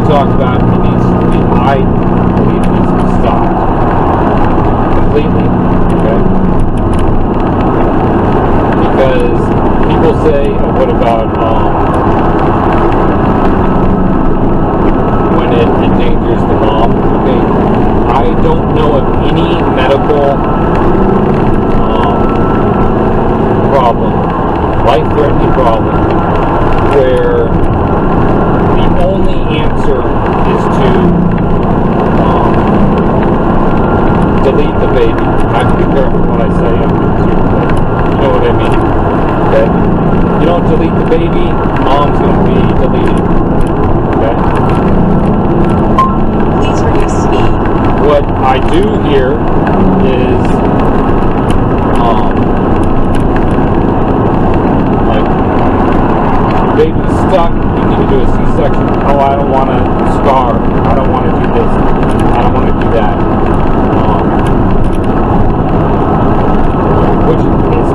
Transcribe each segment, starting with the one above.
talk about it needs to be, I believe it needs to be stopped completely, okay? Because people say, what about when it endangers the mom? Okay, I don't know of any medical problem, life-threatening problem, where the only answer is to delete the baby. I have to be careful what I say, you know what I mean, okay? You don't delete the baby, mom's going to be deleted, okay? Please reduce speed. What I do here is, like, baby's stuck, you need to do a C-section. Oh, I don't want to scar. I don't want to do this. I don't want to do that. Which is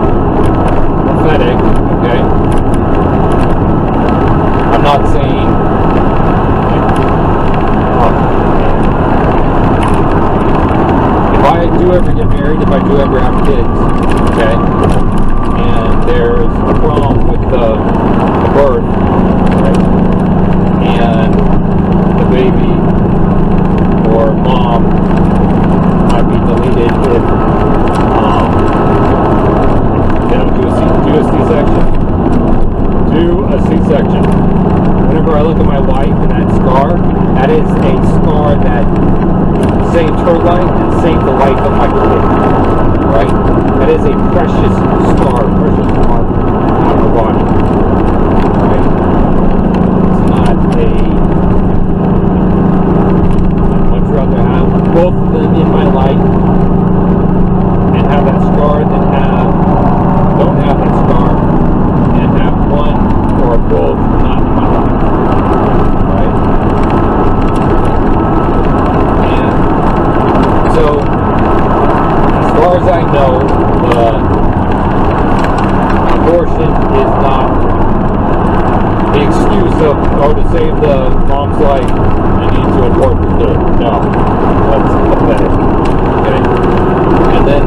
pathetic, okay? I'm not saying, if I do ever get married, if I do ever have kids, okay, and there's a problem with the birth, right, and the baby or mom might be deleted if they don't do a C-section. Do a C-section. Whenever I look at my wife and that scar, that is a scar that saved her life and saved the life of my kid. Right? That is a precious scar, precious mark on her body. Right? It's not I'd much rather have both of them in my life and have that scar than don't have that scar and have one or both not in my life. Right? And so, as far as I know, abortion is not the excuse of, to save the mom's life, I need to abort the kid. No, that's pathetic. Okay? And then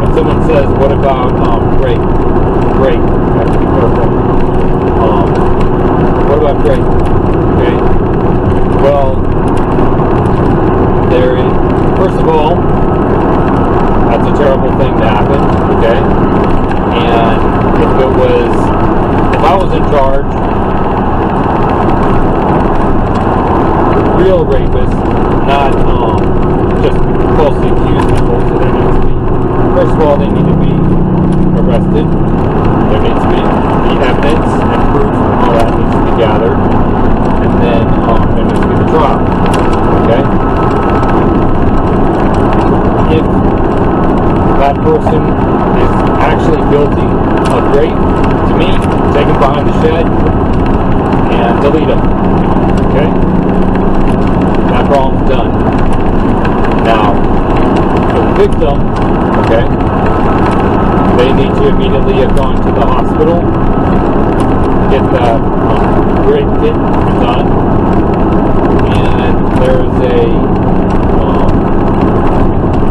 when someone says, what about rape? Rape, I have to be careful. What about rape? Okay? Well, first of all, that's a terrible thing to happen, okay? And if I was in charge, real rapists, not just falsely accused people, so there needs to be, first of all, they need to be arrested. There needs to be evidence and proof, and all that needs to be gathered. And then there needs to be the trial, okay? If that person is actually guilty of rape, to me, take him behind the shed and delete him. Okay? That problem's done. Now, for the victim, okay, they need to immediately have gone to the hospital, get that rape kit done, and there's a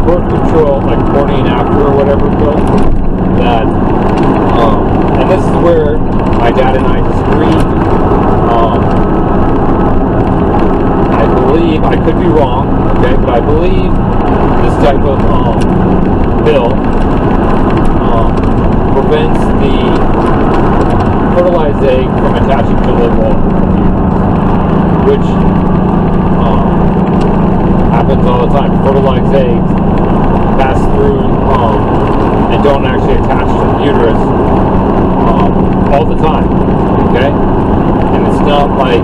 birth control, like morning after or whatever pill, that, and this is where my dad and I disagree. I believe, I could be wrong, okay, but I believe this type of pill prevents the fertilized egg from attaching to the wall, which happens all the time. Fertilized eggs pass through and don't actually attach to the uterus all the time, okay? And it's not like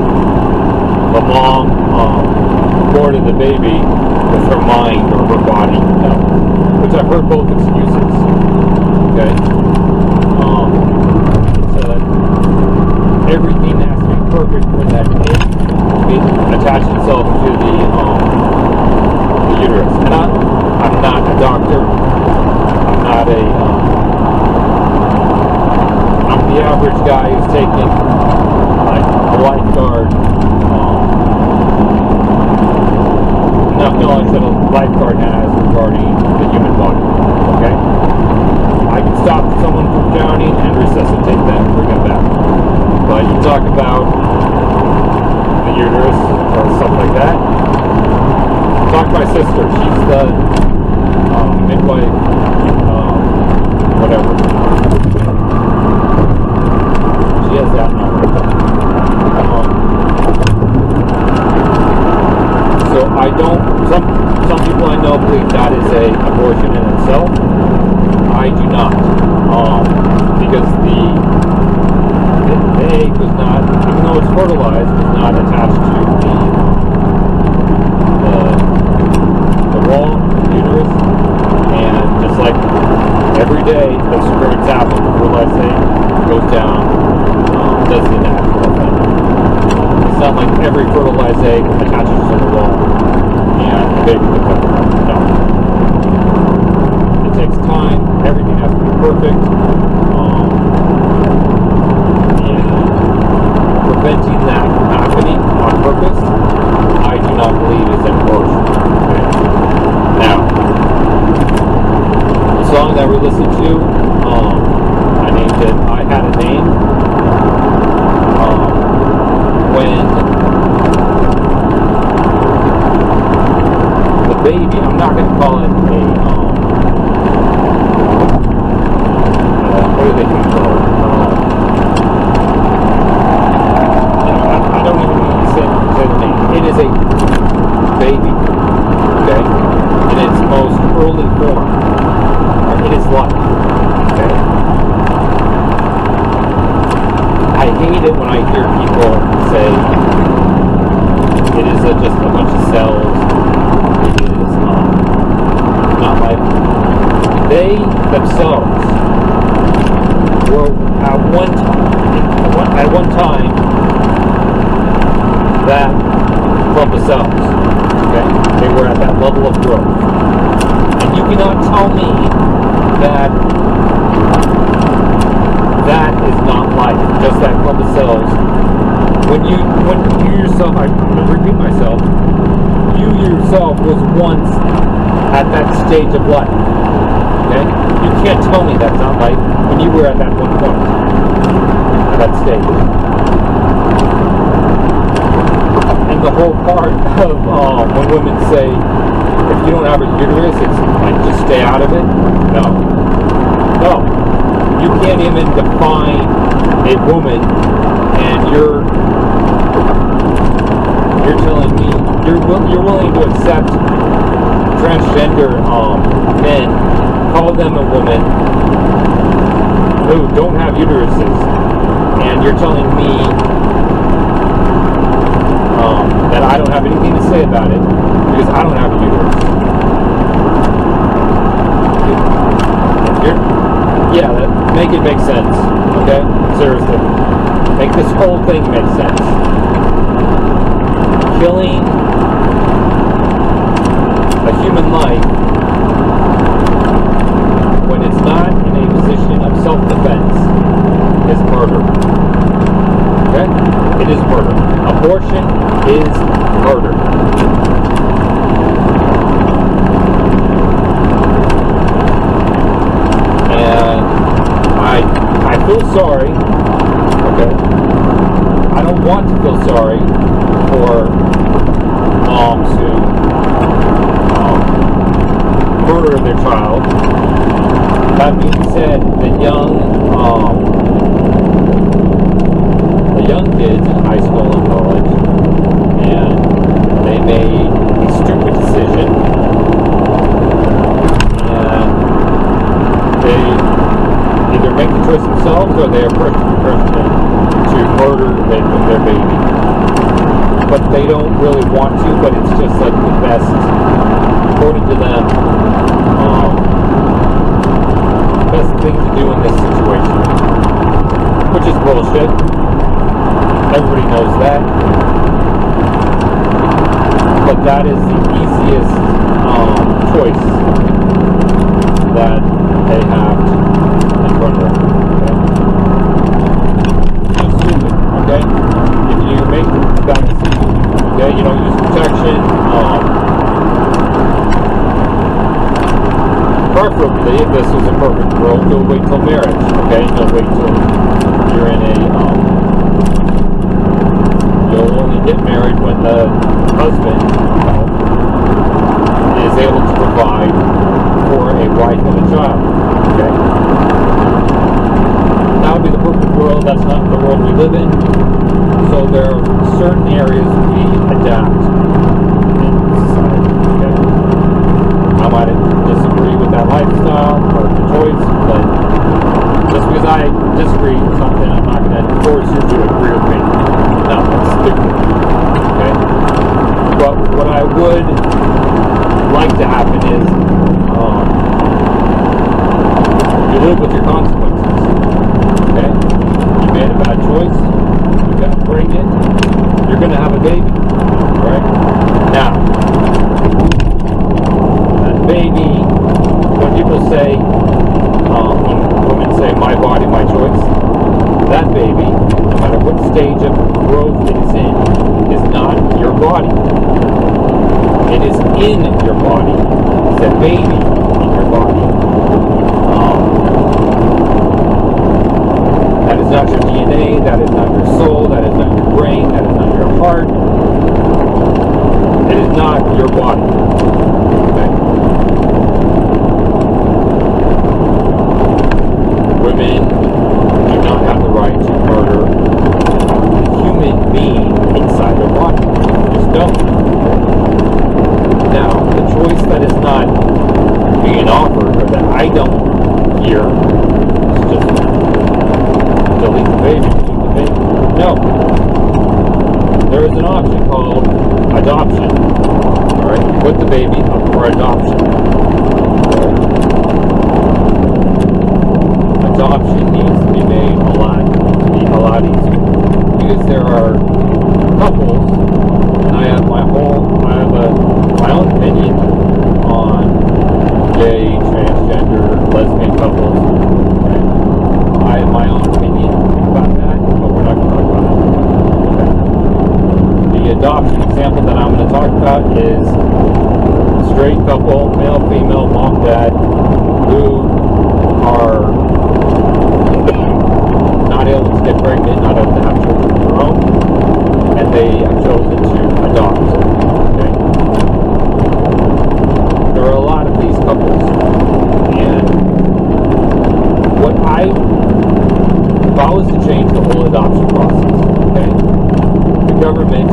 the mom aborted the baby with her mind or her body, no. Which I've heard both excuses, okay? So that everything has to be perfect for that egg to attach itself to the uterus. And I'm not a doctor. I'm not I'm the average guy who's taking like a lifeguard about the uterus or stuff like that, talk to my sister. She's the midwife, whatever. She has that number. So I don't. Some people I know believe that is a abortion in itself. I do not, because the egg was not, even though it's fertilized, was not attached to the wall, the uterus, and just like every day the sperm's happen, the fertilized egg goes down, does the natural thing. It's not like every fertilized egg attaches to the wall and the baby can come out. No. It takes time, everything has to be perfect, and preventing that from happening on purpose, I do not believe is an abortion. Okay? Now, the song that we listened to, I named it I Had a Name. When the baby, I'm not going to call it a, what do they control? I don't even need to say the name. It is a baby, okay? In its most early form, in its life, okay? I hate it when I hear people say it is just a bunch of cells. It is not like they themselves were at one time that clump of cells. Okay, they were at that level of growth, and you cannot tell me that that is not life, just that clump of cells. When you yourself, I'm going to repeat myself, you yourself was once at that stage of life. Okay? You can't tell me that's not life when you were at that one point, at that stage. And the whole part of when women say, if you don't have a uterus, it's like, just stay out of it. No. You can't even define a woman, and you're telling me you're willing to accept transgender men, call them a woman who don't have uteruses, and you're telling me that I don't have anything to say about it because I don't have a uterus. Make it make sense, okay? Seriously. Make this whole thing make sense. Killing a human life when it's not in a position of self-defense is murder. Okay? It is murder. Abortion is murder. I feel sorry, okay? I don't want to feel sorry for moms who murder their child. That being said, the young kids in high school and college, and they made a stupid decision, and they either make the choice themselves or they are pressured to murder their baby. But they don't really want to, but it's just like the best, according to them, best thing to do in this situation. Which is bullshit. Everybody knows that. But that is the easiest choice that they have in front of them. Okay? It's stupid, okay? If you make that decision, okay, you don't use protection, preferably, if this was a perfect world, you'll wait till marriage, okay? You'll wait till you're in a the husband is able to provide for a wife and a child. Okay? That would be the perfect world. That's not the world we live in. So there are certain areas we adapt in society. Okay? I might disagree with that lifestyle or the choice, but just because I disagree with something, I'm not going to force you to agree with me. No, that's stupid. Okay? But what I would like to happen is you live with your consequences. Okay? You made a bad choice. You got pregnant. You're going to have a baby. Right? Now, that baby, when people say, women say, my body, my choice, that baby, no matter what stage of growth it is in, is not your body. It is in your body. It's a baby in your body. That is not your DNA, that is not your soul, that is not your brain, that is not your heart. It is not your body. Okay? Women do not have the right to murder a human being inside their body. They just don't. Now, the choice that is not being offered, or that I don't hear, is just delete the baby, keep the baby. No. There is an option called adoption. Alright? Put the baby up for adoption. Adoption needs to be made a lot easier. Because there are couples, and I have my own opinion on gay, transgender, lesbian couples. Okay? I have my own opinion about that, but we're not going to talk about it. Okay? The adoption example that I'm going to talk about is a straight couple, male, female, mom, dad, who are not able to get pregnant, not able to have children of their own, and they have chosen to adopt. Okay? There are a lot of these couples, and if I was to change the whole adoption process, okay, the government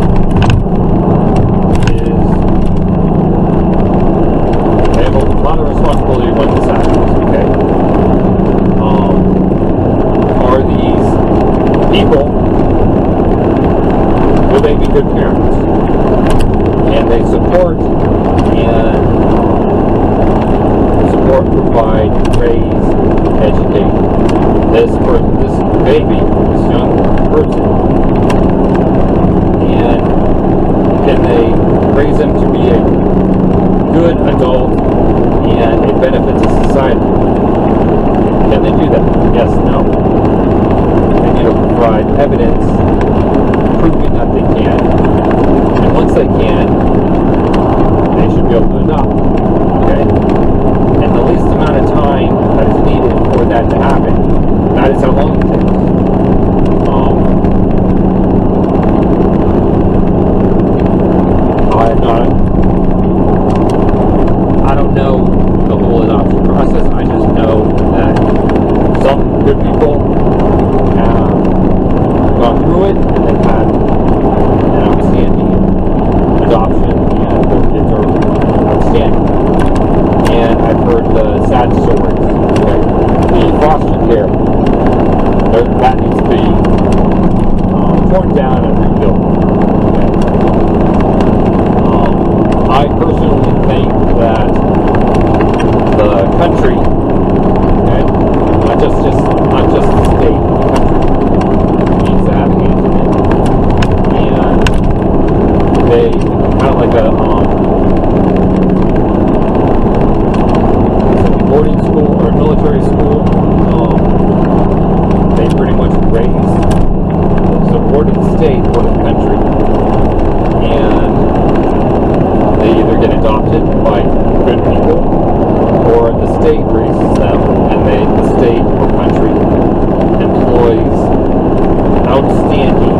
they have a lot of responsibility when this happens, okay? Are these people, will they be good parents? And they support, provide, raise, educate this baby, this young person, and can they raise them to be a good adult and a benefit to society? Can they do that? Yes, no. They need to provide evidence proving that they can, and once they can, they should be able to adopt. Okay? And the least amount of time that is needed for that to happen, that is how long it takes. I don't know the whole adoption process. I just know that some good people have gone through it and they've had an outstanding adoption, and their kids are outstanding. And I've heard the sad stories. Okay? The foster care, that needs to be torn down and rebuilt. Okay? I personally think that the country, okay, not just the state, the country needs to have a hand in it. And they kind of like a boarding school or a military school. They pretty much raise, support of the state or the country, and they either get adopted by good people, or the state raises them, and the state or country employs outstanding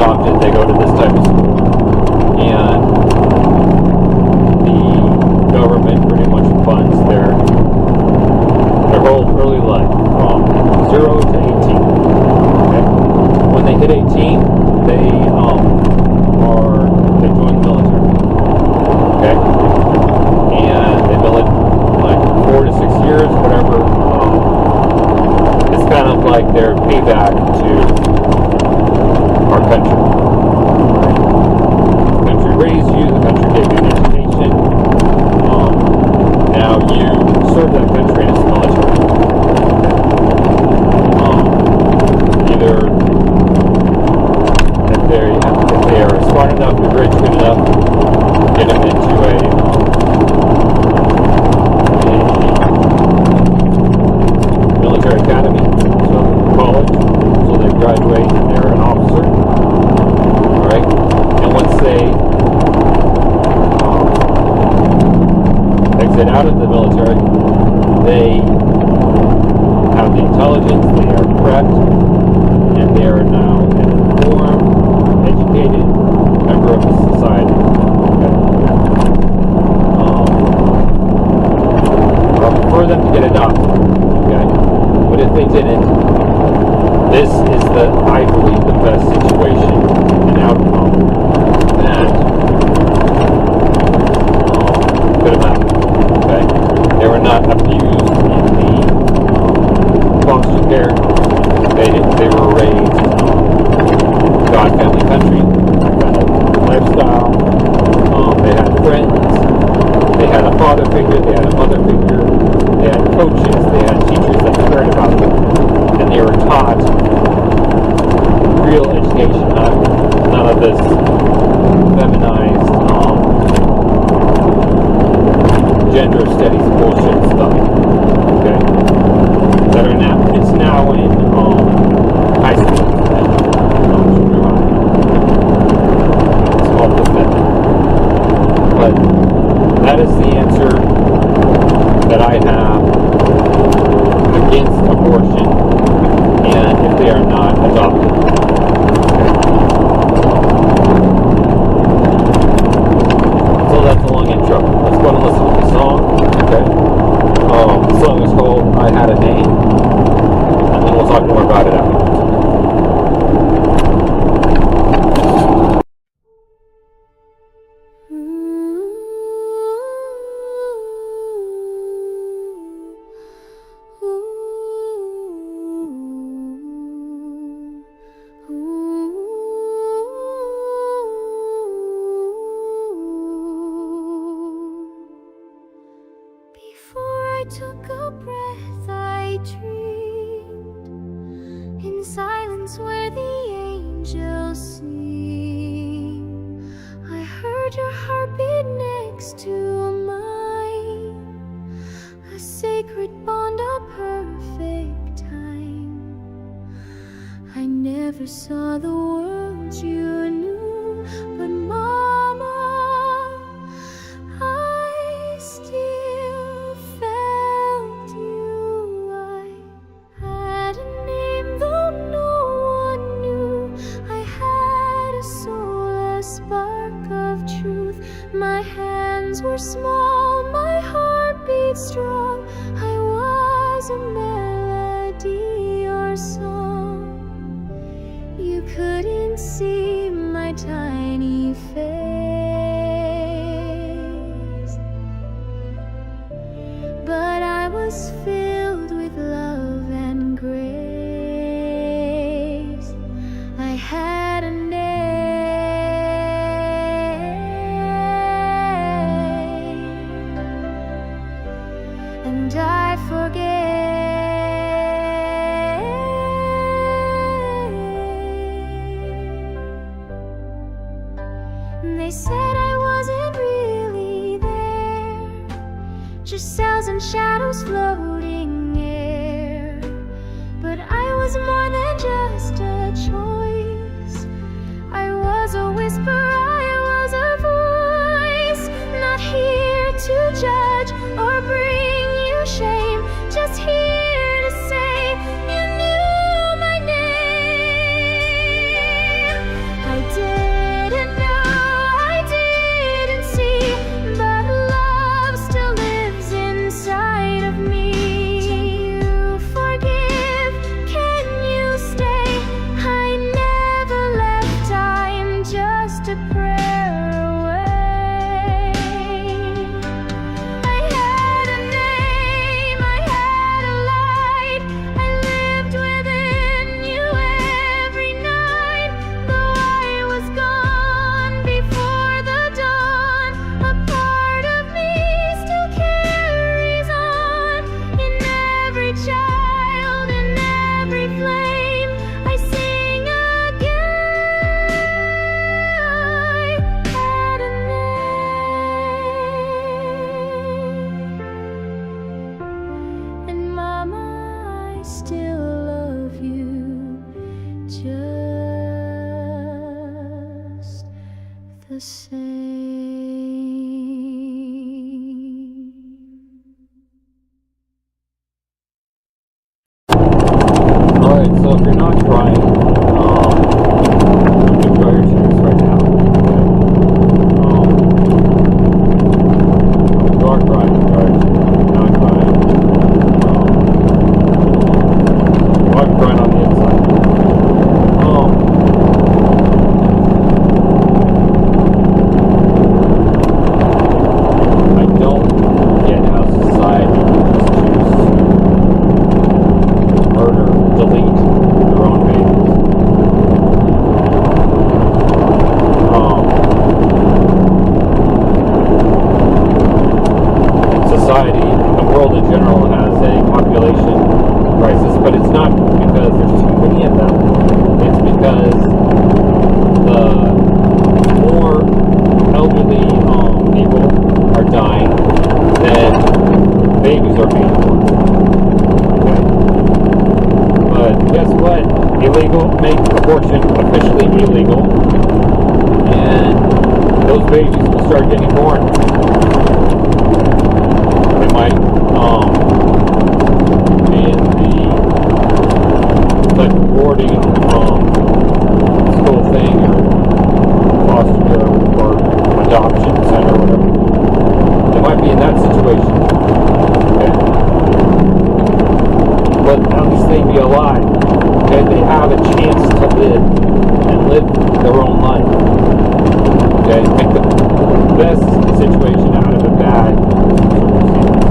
adopted, they go to this type of school. And the government pretty much funds their whole early life from 0 to 18. Okay? When they hit 18, they join the military. Okay? And they do it like 4 to 6 years, whatever. It's kind of like their payback to our country. Right? The country raised you, the country gave you an education. Now you serve that country in its military. Either if they are smart enough, they're rich, good enough, get them into a military academy, so college, so they graduate and they're an officer. Alright? And once they exit out of the military, they have the intelligence, they are prepped, and they are now an informed, educated member of society. Okay? I prefer them to get adopted. Okay? But if they didn't, this is I believe, the best situation and outcome that could have happened. Okay? They were not abused in the foster care. They were raised God, family, country kind of lifestyle. They had friends. They had a father figure. They had a mother figure. They had coaches. They had teachers that cared about them. And they were taught real education, none of this feminized gender studies bullshit stuff. Okay? It's now in high school. Junior high. It's called pathetic. But that is the answer that I have against abortion, and if they are not adopted. So that's a long intro. Let's go and listen to the song. Okay. The song is called I Had a Name, and then we'll talk more about it afterwards. Took a breath, I dreamed in silence where the angels sing. I heard your heartbeat next to mine, a sacred bond, a perfect time. I never saw the world you knew, but Mama, I still felt you. I had a name though no one knew. I had a soul, a spark of truth. My hands were small, my heart beat strong. I was a melody or song. You couldn't see my tiny face, but I was filled with love and grace. I had a name, and I forget. They said I wasn't really there, just cells and shadows floating air. But I was more than just a choice. I was a whisper, I was a voice, not here to judge or bring you shame, just here to say you knew my name. I the same. Alright, so if you're not crying, you can dry your tears right now. If you are crying, dry your tears. If you're not crying, you might be crying on the inside. I don't get how society just chooses to murder, delete their own babies. Society, the world in general, has a population crisis, but it's not because there's too many of them. It's because the more elderly people are dying than babies are being born. Okay? But guess what? Make abortion officially illegal, and those babies will start getting born. They might be in the like boarding school thing or foster care or adoption center or whatever. They might be in that situation. Okay? But at least they'd be alive. Okay? They have a chance to live and live their own life. Okay? Make the best situation out of a bad circumstance.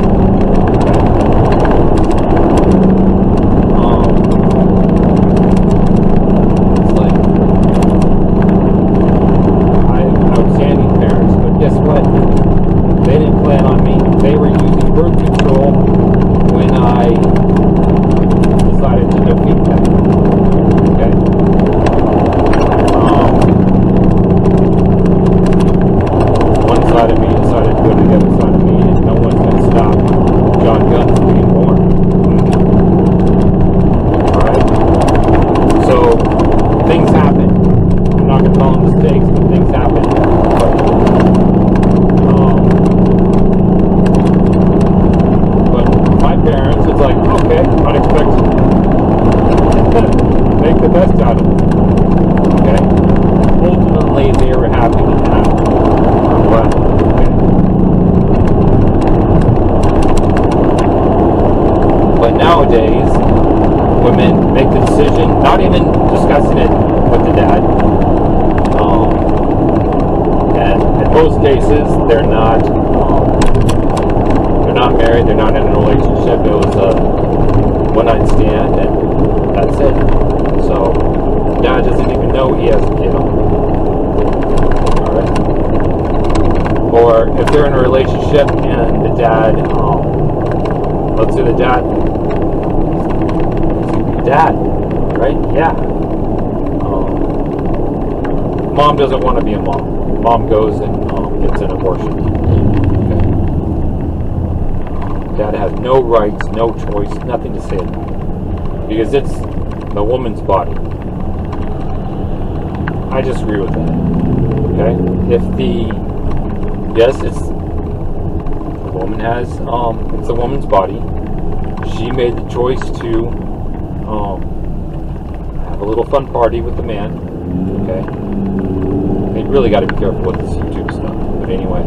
Okay? It's like I have outstanding parents, but guess what? They didn't plan on me. They were using birth control when I decided to defeat them. Okay? One side of me decided to go to the other side of me, and no one's going to stop John Gunn from being born. Alright? So, things happen. I'm not going to call them mistakes, but things happen. But my parents, it's like, okay, unexpected. Make the best out of it. Okay? Ultimately, they were happy with that. But, okay. But nowadays, women make the decision, not even discussing it with the dad. And in most cases, they're not married, they're not in a relationship. It was a one-night stand, and that's it. So, dad doesn't even know he has a kid on. Alright? Or if they're in a relationship and the dad, let's say the dad, right? Yeah. Mom doesn't want to be a mom. Mom goes and gets an abortion. Okay. Dad has no rights, no choice, nothing to say about it. Because it's the woman's body. I disagree with that. Okay? Yes, it's the woman has, it's the woman's body. She made the choice to have a little fun party with the man. Okay? They really got to be careful with this YouTube stuff. But anyway,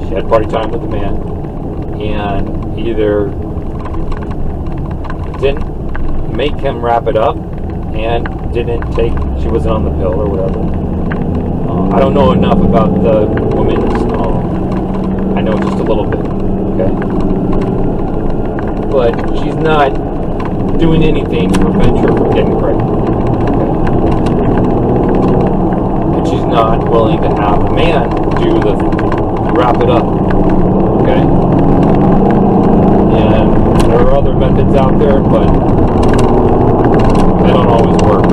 she had party time with the man, and either didn't make him wrap it up, and she wasn't on the pill or whatever. I don't know enough about the woman's, I know just a little bit, okay? But she's not doing anything to prevent her from getting pregnant, okay? And she's not willing to have a man wrap it up, okay? And there are other methods out there, but they don't always work.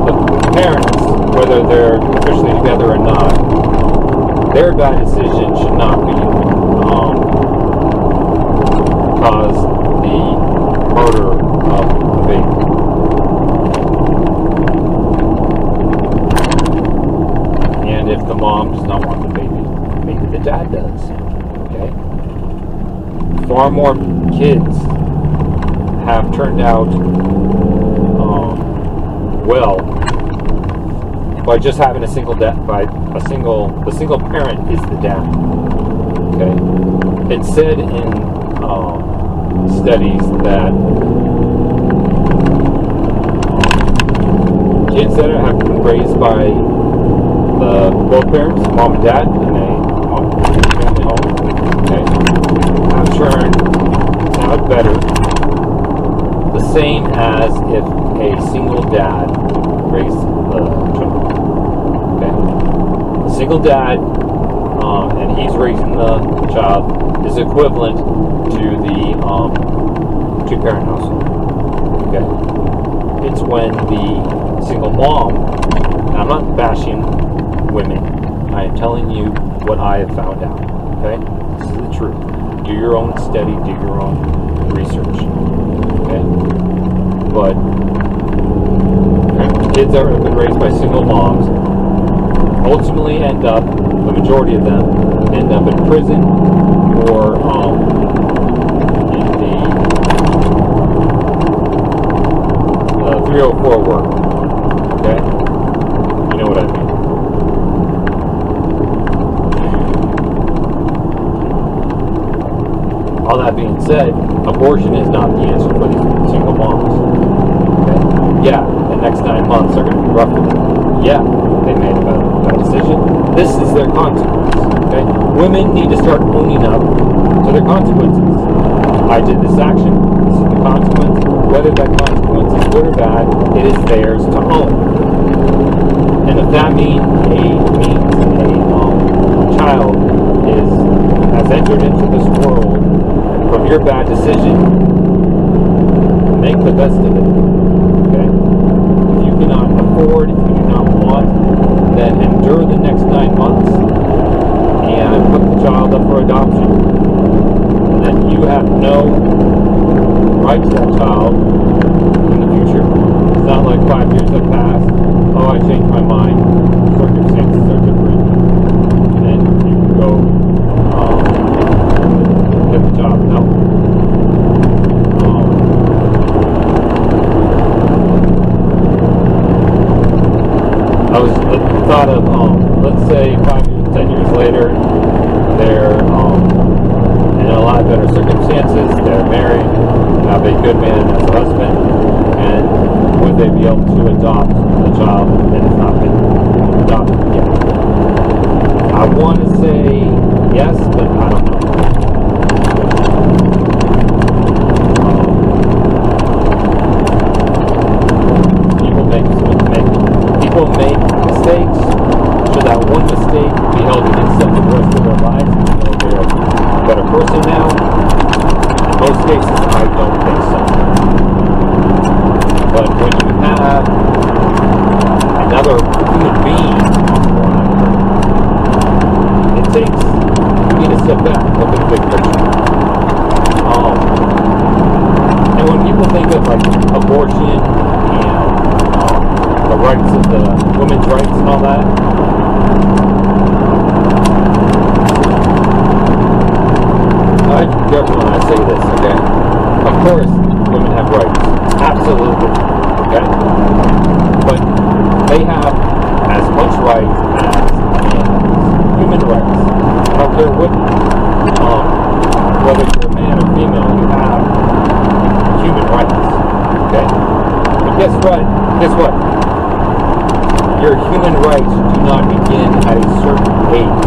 The parents, whether they're officially together or not, their bad decision should not be cause the murder of the baby. far more kids have turned out well by just having a single the single parent is the dad. Okay, it's said in studies that kids that have been raised by both parents, mom and dad, in a family home, okay, have turned out better, the same as if a single dad raised the child. Okay, a single dad, and he's raising the child, is equivalent to the two-parent household. Okay, it's when the single mom, and I'm not bashing women, I am telling you what I have found out. Okay, this is the truth. Do your own study, do your own research. Okay, but kids that have been raised by single moms ultimately end up, the majority of them, end up in prison or in the 304 work. Okay? You know what I mean. All that being said, abortion is not the answer for these single moms. Okay? Yeah, the next 9 months are going to be rough for them. Yeah, they made a bad decision. This is their consequence. Okay? Women need to start owning up to their consequences. I did this action. This is the consequence. Whether that consequence is good or bad, it is theirs to own. And if that means a child has entered into this world from your bad decision, make the best of it. Okay? If you cannot afford, if you do not want, then endure the next 9 months and put the child up for adoption. And then you have no right to that child in the future. It's not like 5 years have passed. Oh, I changed my mind. Circumstances are different. And you can go get the job. No. I was thought of, let's say 5 years, 10 years later, they're in a lot better circumstances. They're married, have a good man as a husband, and would they be able to adopt a child that has not been adopted yet? I want to say yes, but I don't know. People make mistakes. Should that one mistake be held against them for the rest of their lives, even though they're a better person now? In most cases, I don't think so. But when you have another human being on it takes, you need to step back, look at the big picture. And when people think of like abortion and the rights of the women's rights and all that, I have to be careful when I say this, okay? Of course, women have rights. Absolutely. Okay? But they have as much rights as human rights. I don't care what, whether you're a man or female, you have human rights. Okay? But guess what? Your human rights do not begin at a certain age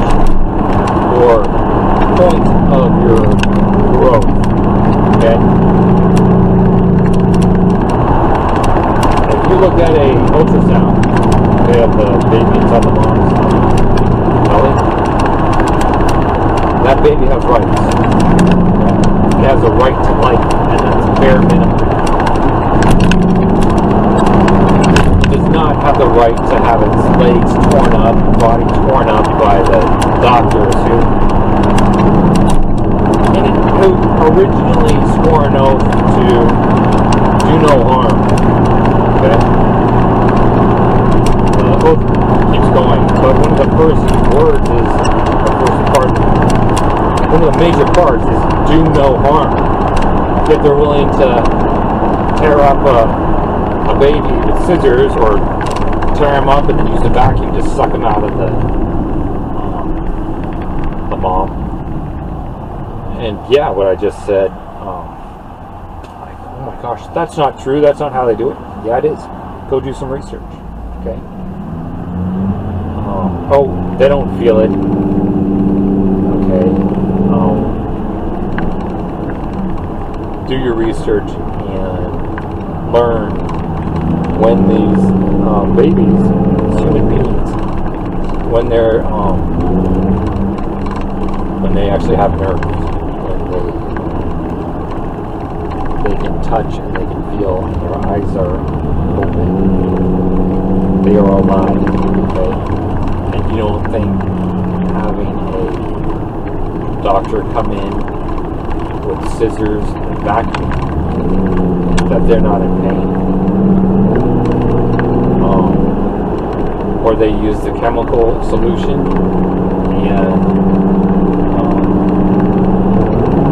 or point of your growth. Okay? If you look at a ultrasound, okay, of the baby inside the mom's belly, that baby has rights. Okay? It has a right to life, and that's bare minimum. Does not have the right to have its legs torn up, body torn up by the doctors who originally swore an oath to do no harm. Okay? The oath keeps going, but one of the first words is the first part one of the major parts is do no harm. Yet they're willing to tear up a baby with scissors, or tear him up and then use the vacuum to suck him out of the mom. And yeah, what I just said, like, oh my gosh, that's not true. That's not how they do it. Yeah, it is. Go do some research. Okay. Oh, they don't feel it. Okay. Do your research and learn when these babies, human beings, when they're when they actually have nerves, when they can touch and they can feel, and their eyes are open, they are alive. Okay, and you don't think having a doctor come in with scissors and vacuum that they're not in pain? Or they use the chemical solution and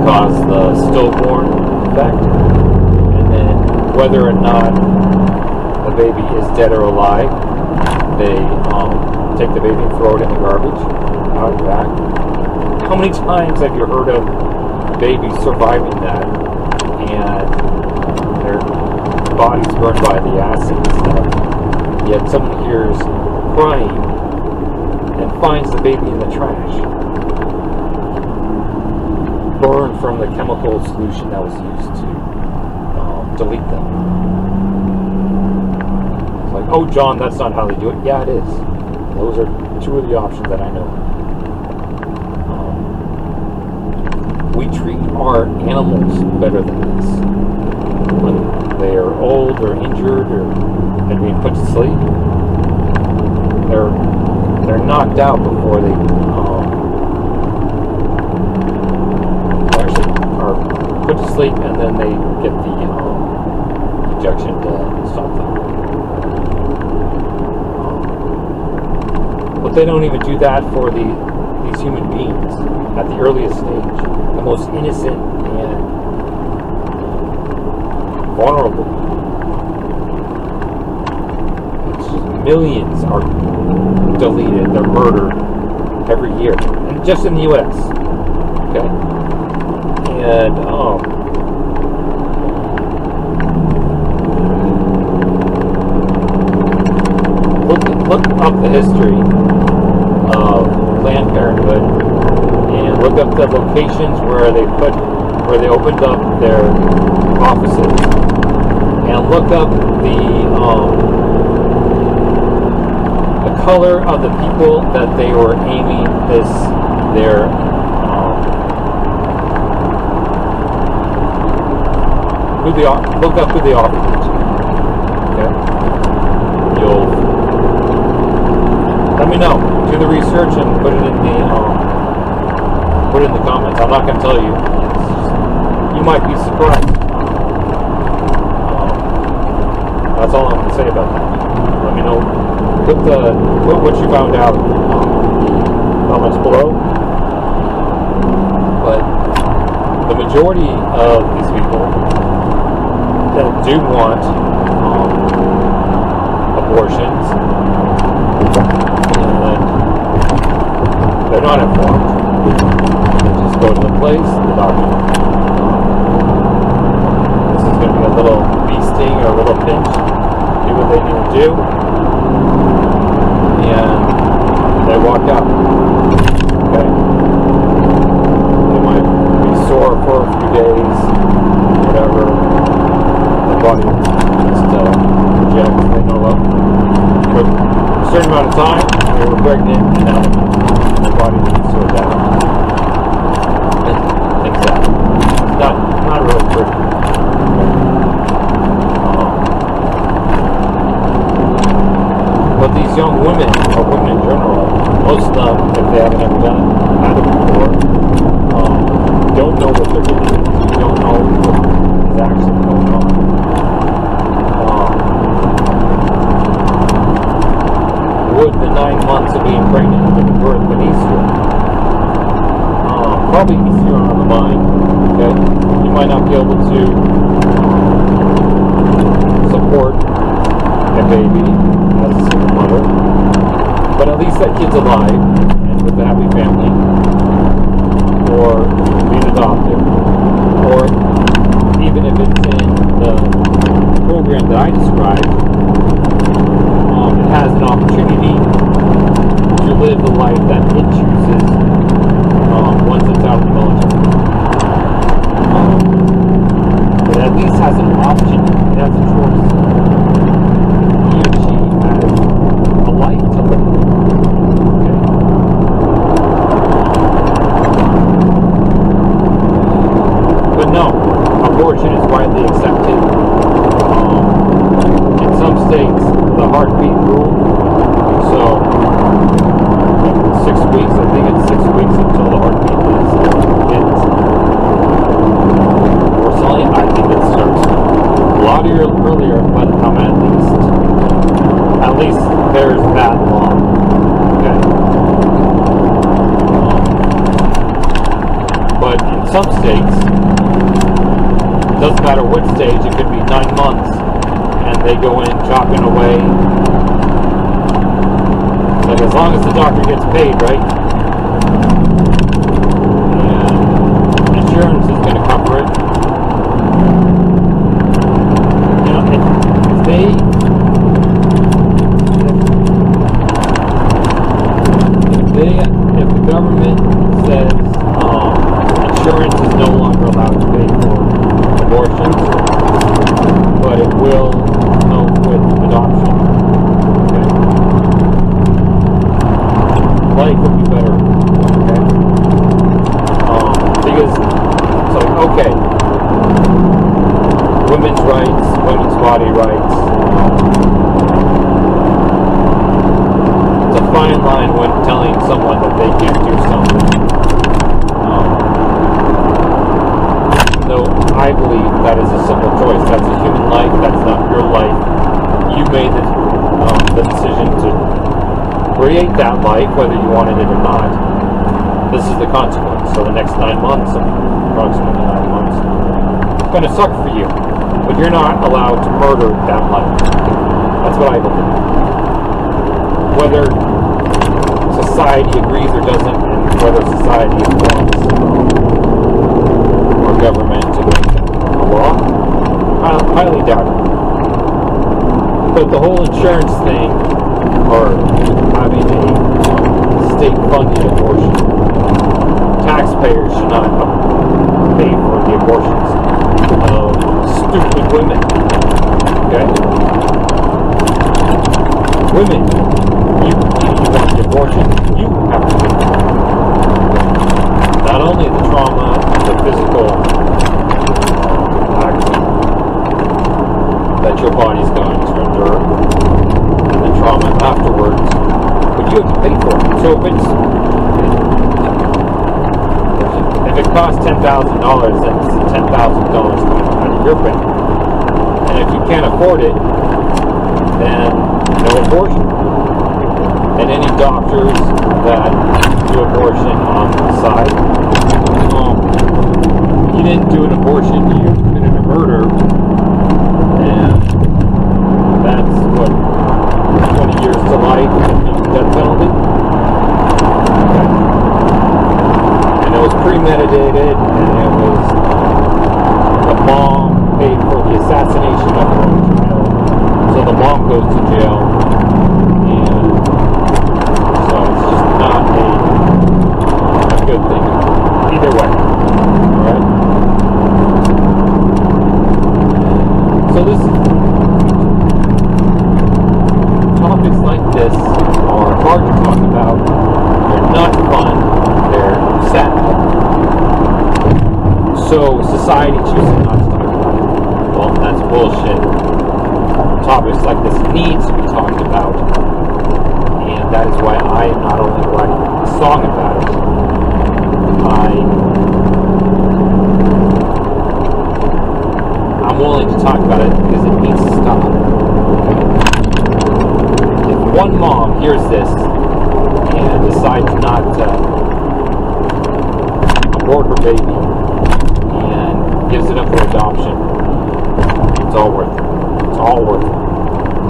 cause the stillborn effect, and then whether or not the baby is dead or alive, they take the baby and throw it in the garbage out back. How many times have you heard of babies surviving that and their bodies burned by the acid and stuff, yet someone hears crying and finds the baby in the trash, burned from the chemical solution that was used to delete them? It's like, oh John, that's not how they do it. Yeah, it is. Those are two of the options that I know. We treat our animals better than this. When they are old or injured or they're being put to sleep, they're knocked out before they actually are put to sleep, and then they get the injection to stop them. But they don't even do that for these human beings at the earliest stage, the most innocent and vulnerable. Millions are deleted, they're murdered every year, and just in the U.S. Okay, and look up the history of Planned Parenthood, and look up the locations where they opened up their offices, and look up the color of the people that they were aiming their look up who they offered it to. Okay, you'll let me know. Do the research and put it in the comments. I'm not going to tell you. You might be surprised. That's all I'm going to say about that. Let me know. Put what you found out in the comments below. But the majority of these people that do want abortions, and they're not informed, they just go to the place, the doctor. This is going to be a little bee sting or a little pinch. Do what they need to do. And they walk out. Okay? They might be sore for a few days, whatever. The body just rejects. They know up. For a certain amount of time, they were pregnant, and now the body needs to adapt. And things happen. It's not really pretty. But these young women, or women in general, most of them, if they haven't ever had it before, don't know what they're doing. They don't know what is actually going on. Would the 9 months of being pregnant and giving birth beneath you? Probably be able to support a baby as a single mother, but at least that kid's alive and with a happy family, or being adopted, or even if it's in the program that I described, it has an opportunity to live the life that it chooses once it's out of the military. It at least has an option, it has a choice. He or she has a life to live. Okay? But no, abortion is widely accepted. In some states, the heartbeat rule. So, 6 weeks, I think it's 6 weeks until the heartbeat is hit. Personally, I think it starts a lot earlier, but at least there's that long. Okay. But in some states, it doesn't matter what stage, it could be 9 months, and they go in chopping away. Like, as long as the doctor gets paid, right? And insurance is going to cover it. You know, if the government says insurance is no longer allowed to pay for abortions, but it will help with adoption, okay? Life would be better, okay? Because it's like, okay, women's rights, women's body rights. It's a fine line when telling someone that they can't do something. Though I believe that is a simple choice. That's a human life. That's not your life. You made the decision to create that life, whether you wanted it or not. This is the consequence. So the next 9 months, approximately 9 months, it's going to suck for you. But you're not allowed to murder that life. That's what I believe. Whether society agrees or doesn't, and whether society wants or government to make a law, I highly doubt it. But the whole insurance thing, or having a state-funded abortion, taxpayers should not pay for the abortions of stupid women. Okay? Women, you want the abortion, you have to pay. Not only the trauma, the physical act that your body's going to endure, and the trauma afterwards, but you have to pay for it. So if it costs $10,000, then it's $10,000 coming out of your bank. And if you can't afford it, then no abortion. And any doctors that do abortion on the side, you didn't do an abortion, you committed a murder, and that's what, 20 years to life and no death penalty. Okay. And it was premeditated, and it was the mom paid for the assassination of her own child, so the mom goes to jail, and so it's just not a good thing either way. Alright? So topics like this are hard to talk about. They're not fun. They're sad. So society chooses not to talk about it. Well, that's bullshit. Topics like this need to be talked about. And that is why I am not only writing a song about it, I'm willing to talk about it because it needs to stop. If one mom hears this and decides not to abort her baby and gives it up for adoption, it's all worth it. It's all worth it.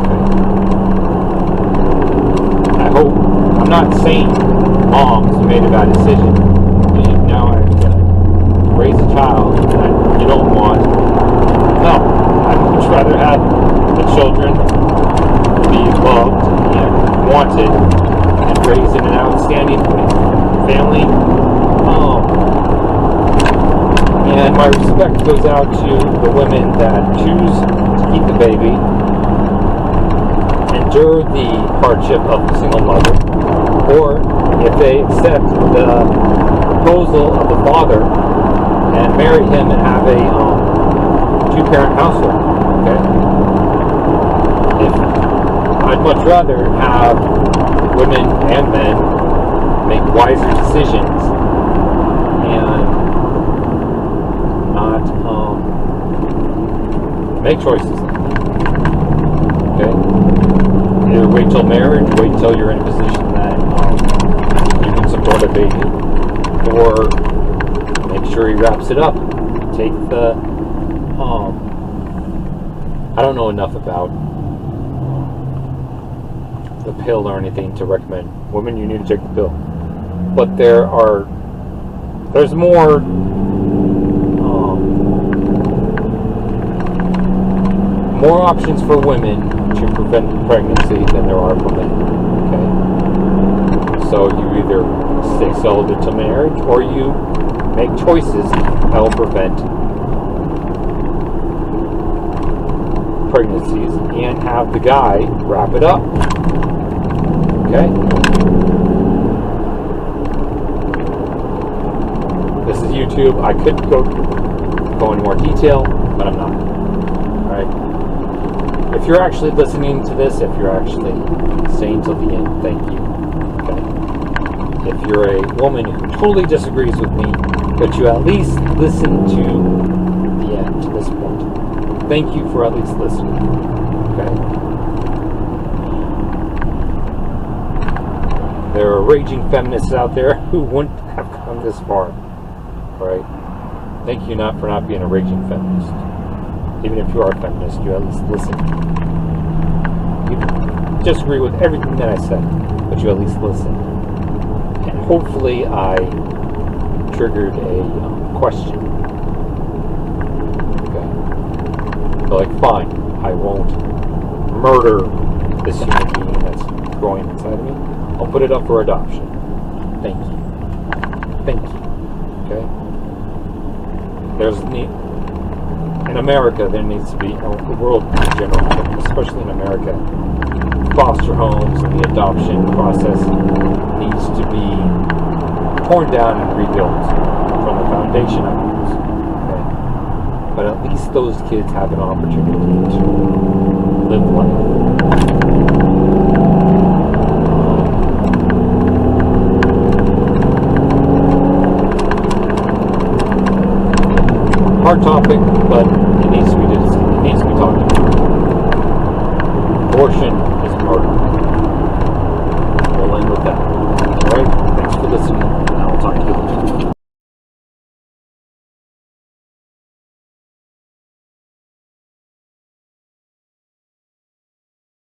Okay? I hope, I'm not saying moms who made a bad decision, and now I have to raise a child that you don't want. No, I'd much rather have the children be loved and wanted and raised in an outstanding family. And my respect goes out to the women that choose to keep the baby, endure the hardship of the single mother, or if they accept the proposal of the father and marry him and have a two-parent household. Okay? I'd much rather have women and men make wiser decisions and not make choices. Okay? Either wait till marriage, wait till you're in a position that you can support a baby, or make sure he wraps it up. Take the I don't know enough about the pill or anything to recommend women you need to take the pill, but there's more options for women to prevent pregnancy than there are for men. Okay, so you either stay celibate till marriage, or you make choices that will prevent pregnancies and have the guy wrap it up. Okay? This is YouTube. I could go into more detail, but I'm not. Alright? If you're actually listening to this, if you're actually staying till the end, thank you. Okay? If you're a woman who totally disagrees with me, but you at least listen to the end, to this point, thank you for at least listening. Okay? There are raging feminists out there who wouldn't have come this far. Alright? Thank you for not being a raging feminist. Even if you are a feminist, you at least listen. You disagree with everything that I said, but you at least listen. And hopefully I triggered a question. Okay. So like, fine, I won't murder this human being that's growing inside of me. I'll put it up for adoption. Thank you. Thank you. Okay? In America, there needs to be, the world in general, but especially in America, foster homes and the adoption process needs to be torn down and rebuilt from the foundation upwards. Okay? But at least those kids have an opportunity to live life. Hard topic, but it needs to be talked about. Abortion is murder. We'll end with that. Alright? Thanks for listening, and I'll talk to you later.